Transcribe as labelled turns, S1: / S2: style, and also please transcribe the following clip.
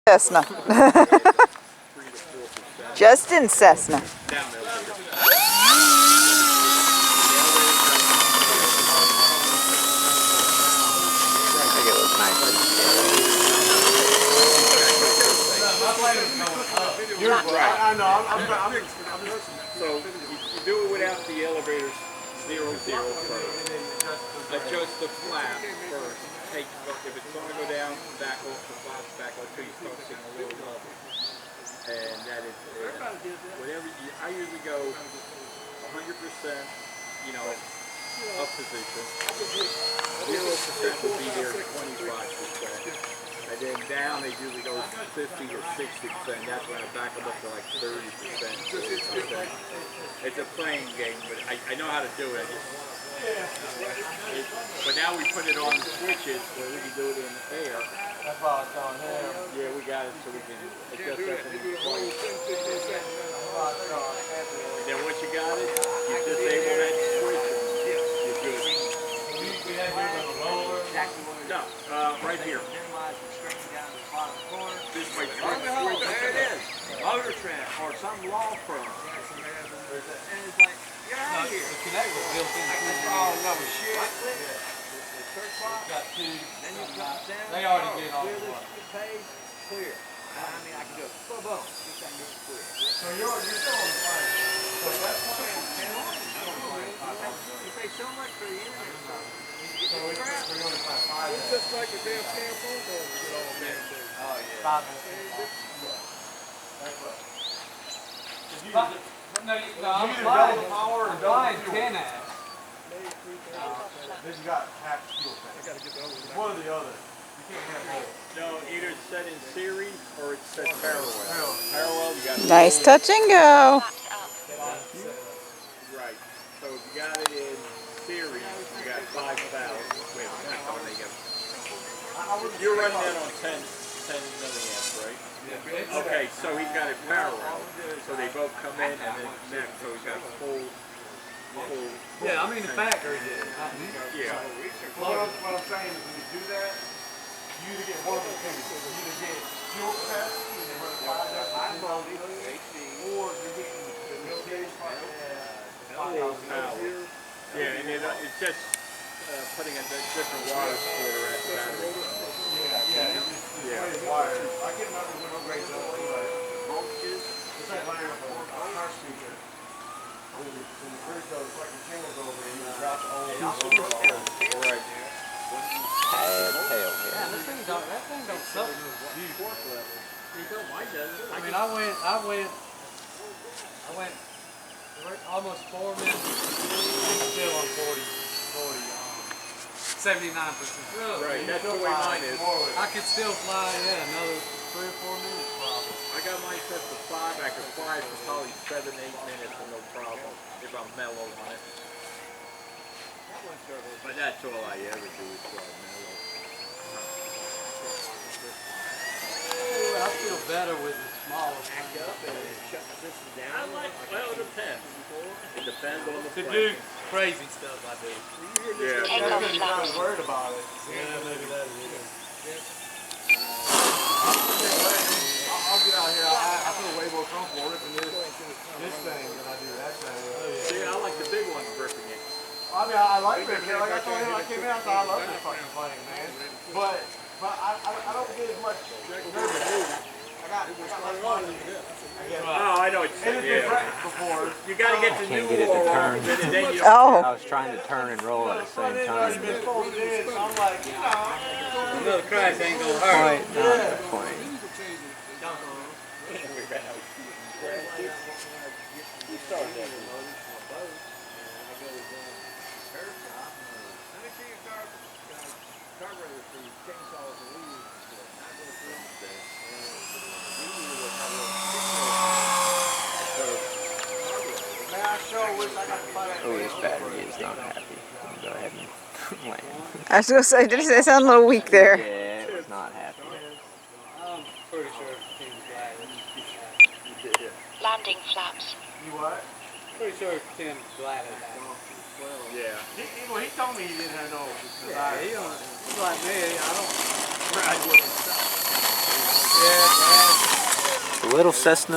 S1: Cessna. Justin Cessna.
S2: You're right. I know. So you do it without the elevators 0, 0 first. Adjust the flap first. If it's going to go down, back off the flap, back off till you start seeing a little level. And that is whatever. I usually go 100%. Up position. 0% will be there 25%. And then down they usually go 50 or 60%. That's when I back them up to like 30%. It's a playing game, but I know how to do it. But now we put it on the switches where we can do it in the air.
S3: That's why I was telling him.
S2: Yeah, we got it so we can adjust that to the point. And then once you got it, you disable that switch. You're good. No, right here. This way. There it is. Motor trap or some law firm. And it's like, get out of here.
S3: The connect was built in.
S2: Oh, no shit.
S3: Got two.
S2: Then you come down.
S3: They already did all the work.
S2: Clear. I mean, I can do it. Boom, boom. Just that goes clear.
S3: So you're still on the phone. So that's why
S2: you pay so much for the internet stuff.
S3: So we're only playing 5 minutes.
S2: It's just like a damn cell phone call. Oh, yeah.
S3: 5 minutes. That's right. No, I'm flying 10 apps. Then you got half the fuel tank. One or the other. You can't have both.
S2: No, either it's set in series or it's set parallel. Parallel, you got
S1: Nice touch and go.
S2: Right. So if you got it in series, you got 5,000. Wait, that's how they get. You're running that on 10 milliamps, right? Yeah. Okay, so he's got it parallel. So they both come in and then connect. So he's got full.
S3: Yeah, I mean the factory did.
S2: Yeah.
S3: What I'm saying is when you do that, you either get one of the things. You either get fuel capacity and then run the wide up, or you're getting the military power.
S2: Yeah, and it's just putting a different water splitter at the battery.
S3: Yeah. I can't remember when I raised up. Voltages. It's like laying up a car speaker. When the bridge goes, like the channel goes over, and you drop the old.
S2: Right.
S3: Yeah, that thing don't suck. I mean, I went almost 4 minutes. I'm still on 79%.
S2: Right, that's the way mine is.
S3: I could still fly, another 3 or 4 minutes probably.
S2: I got mine set to 5. I could fly for probably 7, 8 minutes with no problem if I'm mellow on it. But that's all I ever do is fly mellow.
S3: I feel better with the smaller.
S2: Back up and shut the system down. Well, it depends. It depends on the
S3: To
S2: plane.
S3: do crazy stuff I do.
S2: Yeah.
S3: I'm not worried about it. Yeah, maybe that is. I'll get out here. I feel way more comfortable ripping this thing than I do that thing.
S2: See, I like the big ones ripping it.
S3: I mean, I like ripping it. Like I told him, I came out, I love this fucking plane, man. But I don't get as much nervous. I got like one.
S2: Oh, I know what you're saying.
S3: Before.
S2: You got to get the new
S4: get it to turn.
S2: and then you
S1: Oh.
S4: I was trying to turn and roll at the same time.
S3: I'm like,
S2: the crash ain't gonna
S4: Quite not the point. Oh, this battery is not happy. Go ahead and land.
S1: I was going to say, did it sound a little weak there?
S4: Yeah, it was not happy.
S3: I'm pretty sure Tim's glad.
S5: Landing flaps.
S3: You what? Pretty sure Tim's glad at that.
S2: Yeah.
S3: He told me he didn't have no desire. He's like me. I don't graduate stuff. Yeah.
S4: little Cessna